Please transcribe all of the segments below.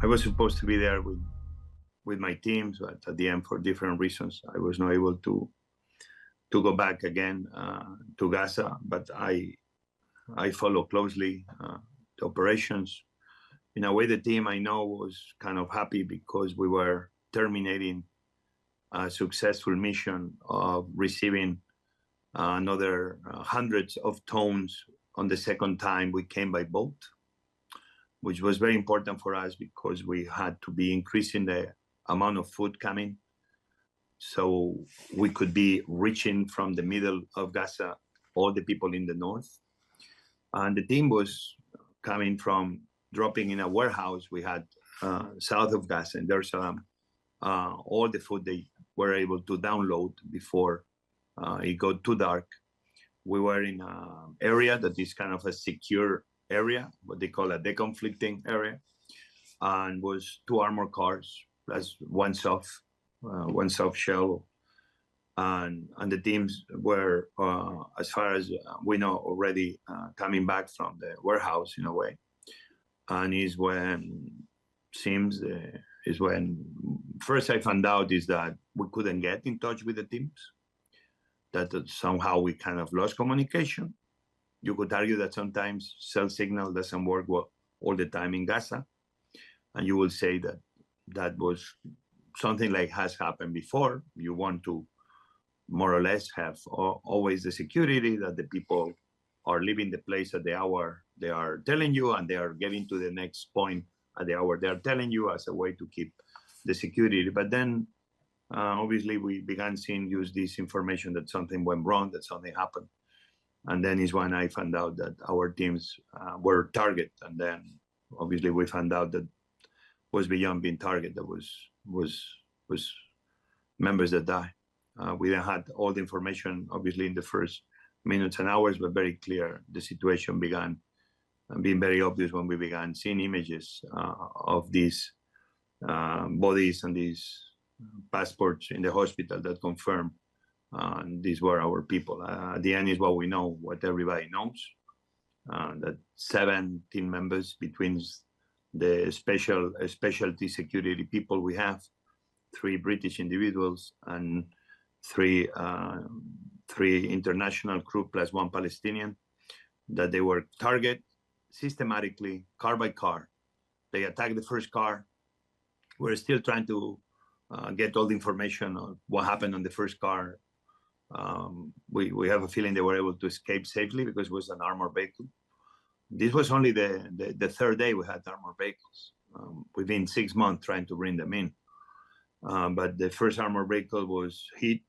I was supposed to be there with my teams, but at the end, for different reasons, I was not able to go back again to Gaza. But I follow closely the operations. In a way, the team I know was kind of happy because we were terminating a successful mission of receiving another hundreds of tons on the second time we came by boat, which was very important for us because we had to be increasing the amount of food coming so we could be reaching from the middle of Gaza all the people in the north. And the team was coming from dropping in a warehouse we had south of Gaza in Dar es Salaam, all the food they were able to download before it got too dark. We were in an area that is kind of a secure area, what they call a deconflicting area, and was 2 armored cars plus one soft shell. And the teams were, as far as we know, already coming back from the warehouse in a way. And is when first I found out is that we couldn't get in touch with the teams, that somehow we kind of lost communication. You could argue that sometimes cell signal doesn't work well all the time in Gaza. And you will say that that was something like has happened before. You want to more or less have always the security that the people are leaving the place at the hour they are telling you, and they are getting to the next point at the hour they are telling you, as a way to keep the security. But then obviously we began seeing use this information that something went wrong, that something happened. And then is when I found out that our teams were target. And then obviously we found out that was beyond being target, that was members that died. We then had all the information, obviously, in the first minutes and hours, but very clear. The situation began being very obvious when we began seeing images of these bodies and these passports in the hospital that confirmed these were our people. At the end is what we know, what everybody knows, that 7 team members between the specialty security people we have, 3 British individuals and 3 international crew plus 1 Palestinian, that they were target systematically, car by car. They attacked the first car. We're still trying to get all the information on what happened on the first car. We have a feeling they were able to escape safely because it was an armored vehicle. This was only the third day we had armored vehicles. We've been 6 months trying to bring them in. But the first armored vehicle was hit.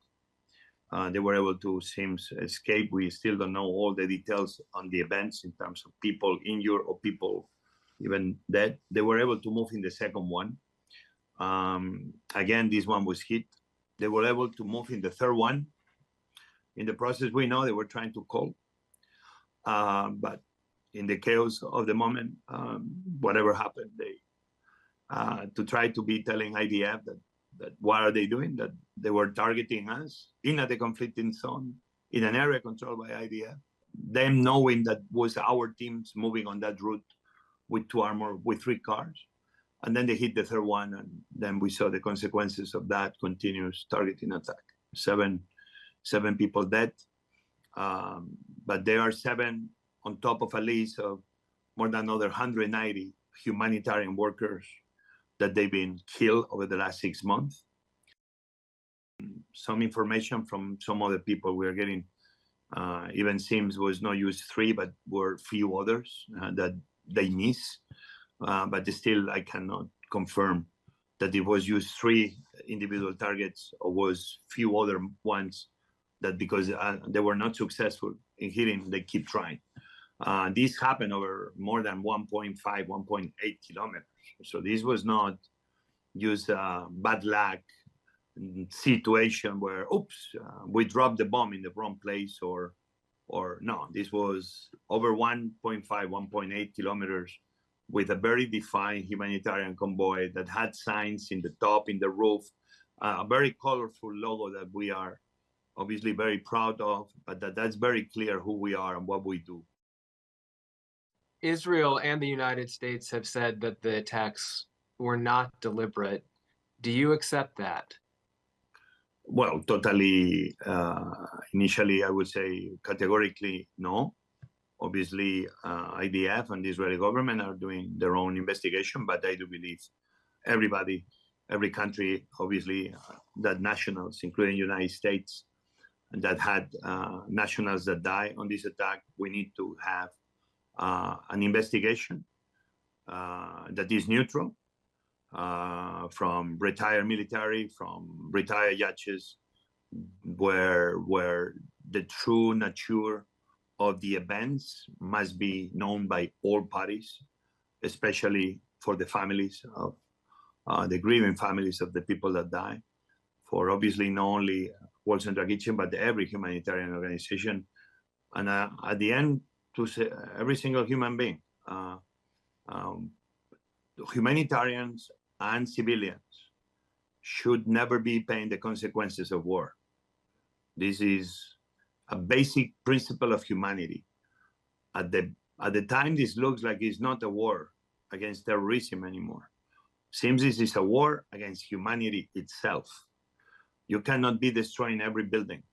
They were able to escape. We still don't know all the details on the events in terms of people injured or people even dead. They were able to move in the second one. Again, this one was hit. They were able to move in the third one. In the process, we know they were trying to call. But in the chaos of the moment, whatever happened, they to try to be telling IDF that what are they doing, that they were targeting us in a conflicting zone, in an area controlled by IDF, them knowing that was our teams moving on that route with 3 cars. And then they hit the third one, and then we saw the consequences of that continuous targeting attack. 7 people dead, but there are 7 on top of a list of more than another 190 humanitarian workers that they've been killed over the last 6 months. Some information from some other people we are getting, even seems was not used 3, but were few others that they miss. But still, I cannot confirm that it was used 3 individual targets or was few other ones that because they were not successful in hitting, they keep trying. This happened over more than 1.5, 1.8 kilometers. So this was not just a bad luck situation where, oops, we dropped the bomb in the wrong place or no, this was over 1.5, 1.8 kilometers with a very defined humanitarian convoy that had signs in the top, in the roof, a very colorful logo that we are obviously very proud of, but that's very clear who we are and what we do. Israel and the United States have said that the attacks were not deliberate. Do you accept that? Well, totally. Initially, I would say categorically no. Obviously, IDF and the Israeli government are doing their own investigation, but I do believe everybody, every country, obviously, that nationals, including United States, that had nationals that die on this attack, we need to have an investigation that is neutral, from retired military, from retired judges, where the true nature of the events must be known by all parties, especially for the families of the grieving families of the people that die, for obviously not only World Central Kitchen, but every humanitarian organization. And at the end, to say, every single human being, humanitarians and civilians should never be paying the consequences of war. This is a basic principle of humanity. At the time, this looks like it's not a war against terrorism anymore. Seems this is a war against humanity itself. You cannot be destroying every building.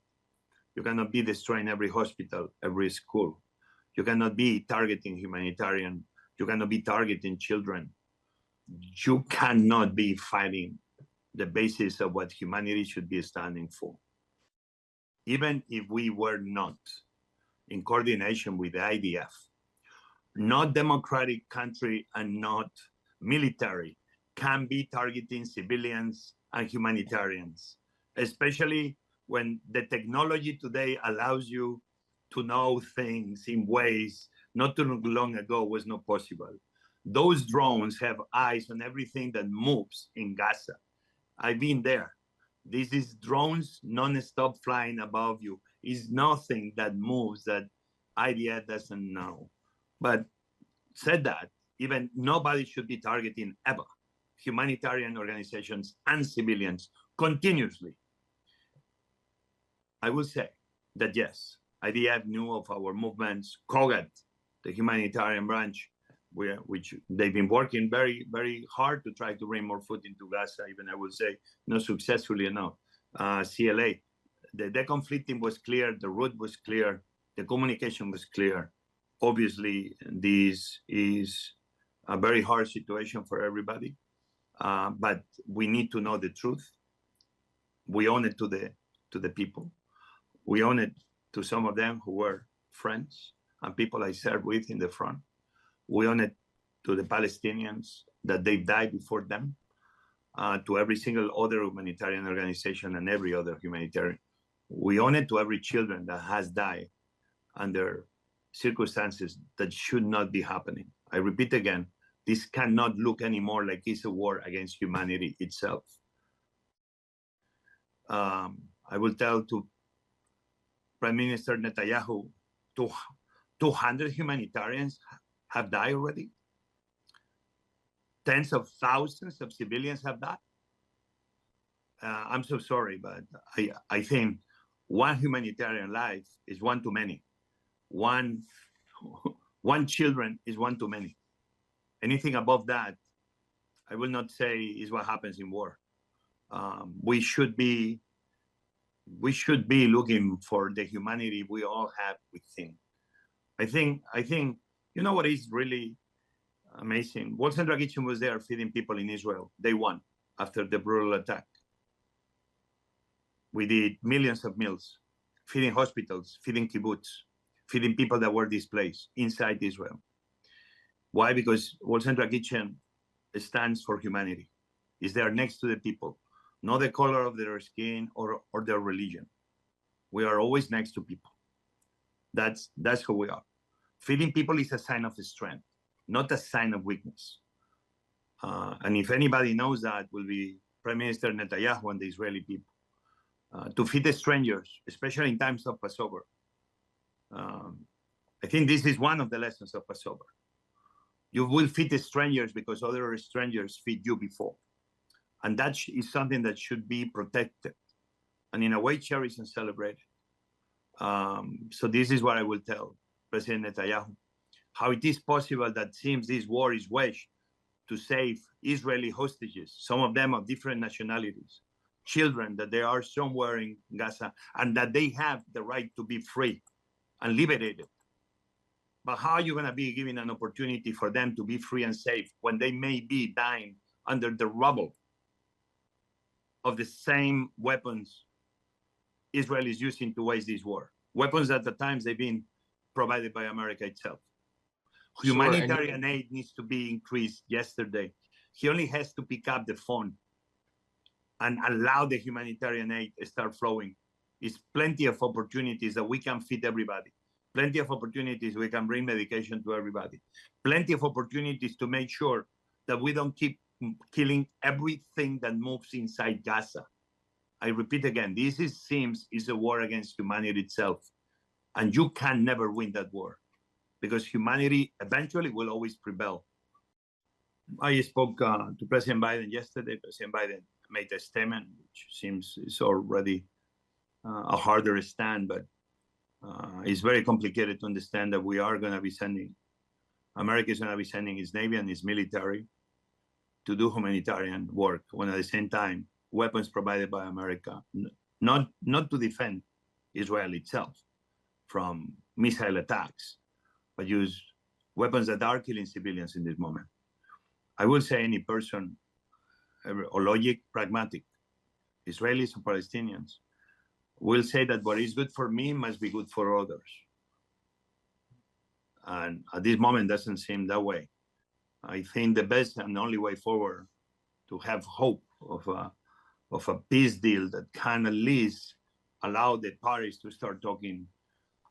You cannot be destroying every hospital, every school. You cannot be targeting humanitarian. You cannot be targeting children. You cannot be fighting the basis of what humanity should be standing for. Even if we were not in coordination with the IDF, not democratic country and not military can be targeting civilians and humanitarians, especially when the technology today allows you to know things in ways not too long ago was not possible. Those drones have eyes on everything that moves in Gaza. I've been there. This is drones non-stop flying above you. Is nothing that moves that IDF doesn't know. But said that, even nobody should be targeting ever humanitarian organizations and civilians continuously. I will say that yes, IDF knew of our movements. COGAT, the humanitarian branch, which they've been working very, very hard to try to bring more food into Gaza, even I would say not successfully enough. CLA, the deconflicting was clear, the route was clear, the communication was clear. Obviously, this is a very hard situation for everybody, but we need to know the truth. We owe it to the people. We owe it to some of them who were friends and people I served with in the front. We owe it to the Palestinians that they died before them, to every single other humanitarian organization and every other humanitarian. We owe it to every children that has died under circumstances that should not be happening. I repeat again, this cannot look anymore like it's a war against humanity itself. I will tell to Prime Minister Netanyahu, 200 humanitarians have died already. Tens of thousands of civilians have died. I'm so sorry, but I think one humanitarian life is one too many. One children is one too many. Anything above that, I will not say is what happens in war. We should be looking for the humanity we all have within. I think you know what is really amazing? World Central Kitchen was there feeding people in Israel day one after the brutal attack. We did millions of meals, feeding hospitals, feeding kibbutz, feeding people that were displaced inside Israel. Why? Because World Central Kitchen stands for humanity. It's there next to the people, not the color of their skin or their religion. We are always next to people. That's who we are. Feeding people is a sign of strength, not a sign of weakness. And if anybody knows that, will be Prime Minister Netanyahu and the Israeli people. To feed the strangers, especially in times of Passover. I think this is one of the lessons of Passover. You will feed the strangers because other strangers feed you before. And that is something that should be protected and in a way cherished and celebrated. So this is what I will tell President Netanyahu, how it is possible that seems this war is waged to save Israeli hostages, some of them of different nationalities, children that they are somewhere in Gaza, and that they have the right to be free and liberated. But how are you going to be giving an opportunity for them to be free and safe when they may be dying under the rubble of the same weapons Israel is using to wage this war? Weapons that at times they've been provided by America itself. Humanitarian aid needs to be increased yesterday. He only has to pick up the phone and allow the humanitarian aid to start flowing. It's plenty of opportunities that we can feed everybody. Plenty of opportunities we can bring medication to everybody. Plenty of opportunities to make sure that we don't keep killing everything that moves inside Gaza. I repeat again, this seems is a war against humanity itself. And you can never win that war, because humanity eventually will always prevail. I spoke to President Biden yesterday. President Biden made a statement, which seems is already a harder stand, but it's very complicated to understand that we are going to be sending, America is going to be sending its Navy and its military to do humanitarian work, when at the same time, weapons provided by America, not to defend Israel itself from missile attacks, but use weapons that are killing civilians in this moment. I will say any person, or logic, pragmatic, Israelis or Palestinians, will say that what is good for me must be good for others. And at this moment, doesn't seem that way. I think the best and only way forward to have hope of a peace deal that can at least allow the parties to start talking.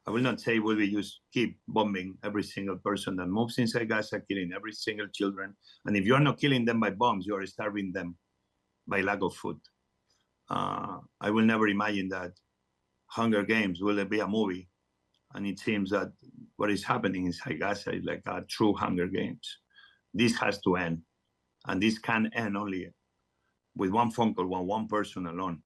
I will not say will we just keep bombing every single person that moves inside Gaza, killing every single children. And if you're not killing them by bombs, you are starving them by lack of food. I will never imagine that Hunger Games will be a movie. And it seems that what is happening inside Gaza is like a true Hunger Games. This has to end. And this can end only with one phone call, one person alone.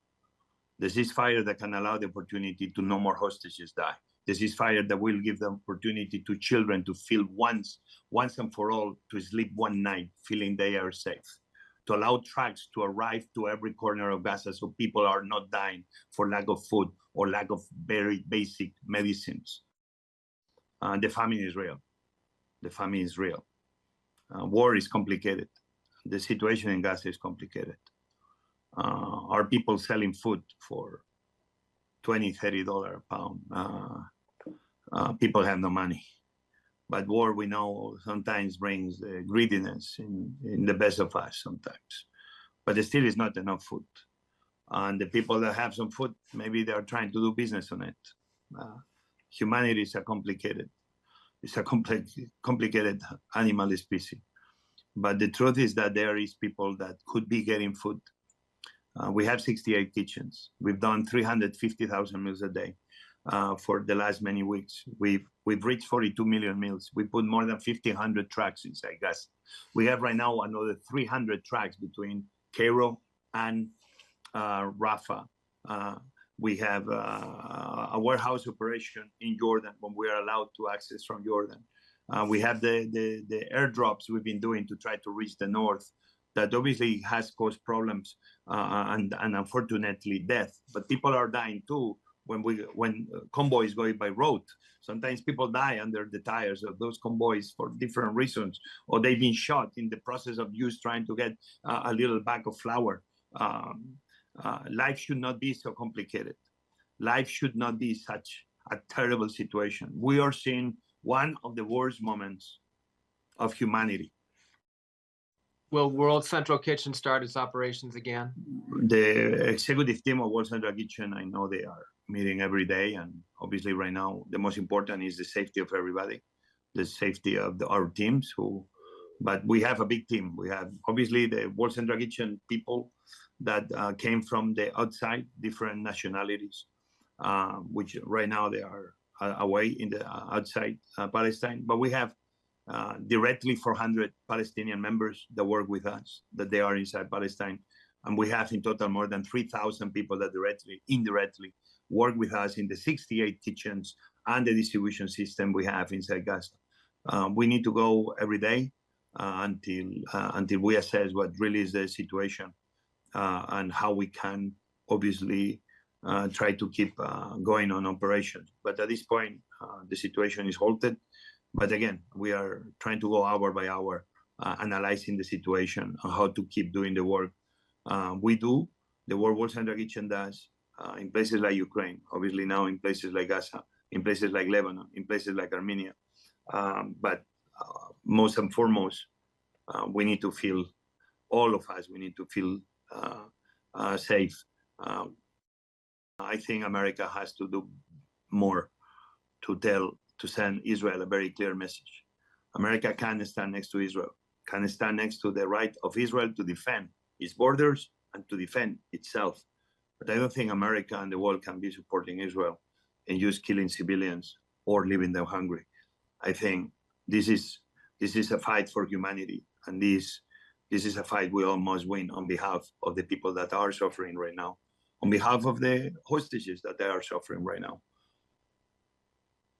The ceasefire that can allow the opportunity to no more hostages die. The ceasefire that will give the opportunity to children to feel once and for all, to sleep one night, feeling they are safe. To allow trucks to arrive to every corner of Gaza so people are not dying for lack of food or lack of very basic medicines. The famine is real. The famine is real. War is complicated. The situation in Gaza is complicated. Are people selling food for $20, $30 a pound? People have no money. But war, we know, sometimes brings greediness in the best of us sometimes. But there still is not enough food. And the people that have some food, maybe they're trying to do business on it. Humanity is it's a complicated animal species. But the truth is that there is people that could be getting food. We have 68 kitchens. We've done 350,000 meals a day for the last many weeks. We've reached 42 million meals. We put more than 1,500 trucks inside Gaza. We have right now another 300 trucks between Cairo and Rafah. We have a warehouse operation in Jordan when we are allowed to access from Jordan. We have the airdrops we've been doing to try to reach the north. That obviously has caused problems and unfortunately death. But people are dying too when convoys going by road. Sometimes people die under the tires of those convoys for different reasons, or they've been shot in the process of use trying to get a little bag of flour. Life should not be so complicated. Life should not be such a terrible situation. We are seeing one of the worst moments of humanity. Will World Central Kitchen start its operations again? The executive team of World Central Kitchen, I know they are meeting every day. And obviously right now, the most important is the safety of everybody, the safety of our teams. But we have a big team. We have obviously the World Central Kitchen people that came from the outside, different nationalities, which right now they are away in the outside Palestine. But we have directly 400 Palestinian members that work with us, that they are inside Palestine. And we have in total more than 3,000 people that indirectly work with us in the 68 kitchens and the distribution system we have inside Gaza. We need to go every day until we assess what really is the situation and how we can obviously try to keep going on operations. But at this point, the situation is halted. But again, we are trying to go hour by hour, analyzing the situation and how to keep doing the work. We do, the World Central Kitchen does, in places like Ukraine, obviously now in places like Gaza, in places like Lebanon, in places like Armenia. But most and foremost, we need to feel, all of us, we need to feel safe. I think America has to do more to send Israel a very clear message. America can stand next to Israel, can stand next to the right of Israel to defend its borders and to defend itself. But I don't think America and the world can be supporting Israel and just killing civilians or leaving them hungry. I think this is a fight for humanity, and this is a fight we all must win on behalf of the people that are suffering right now, on behalf of the hostages that they are suffering right now.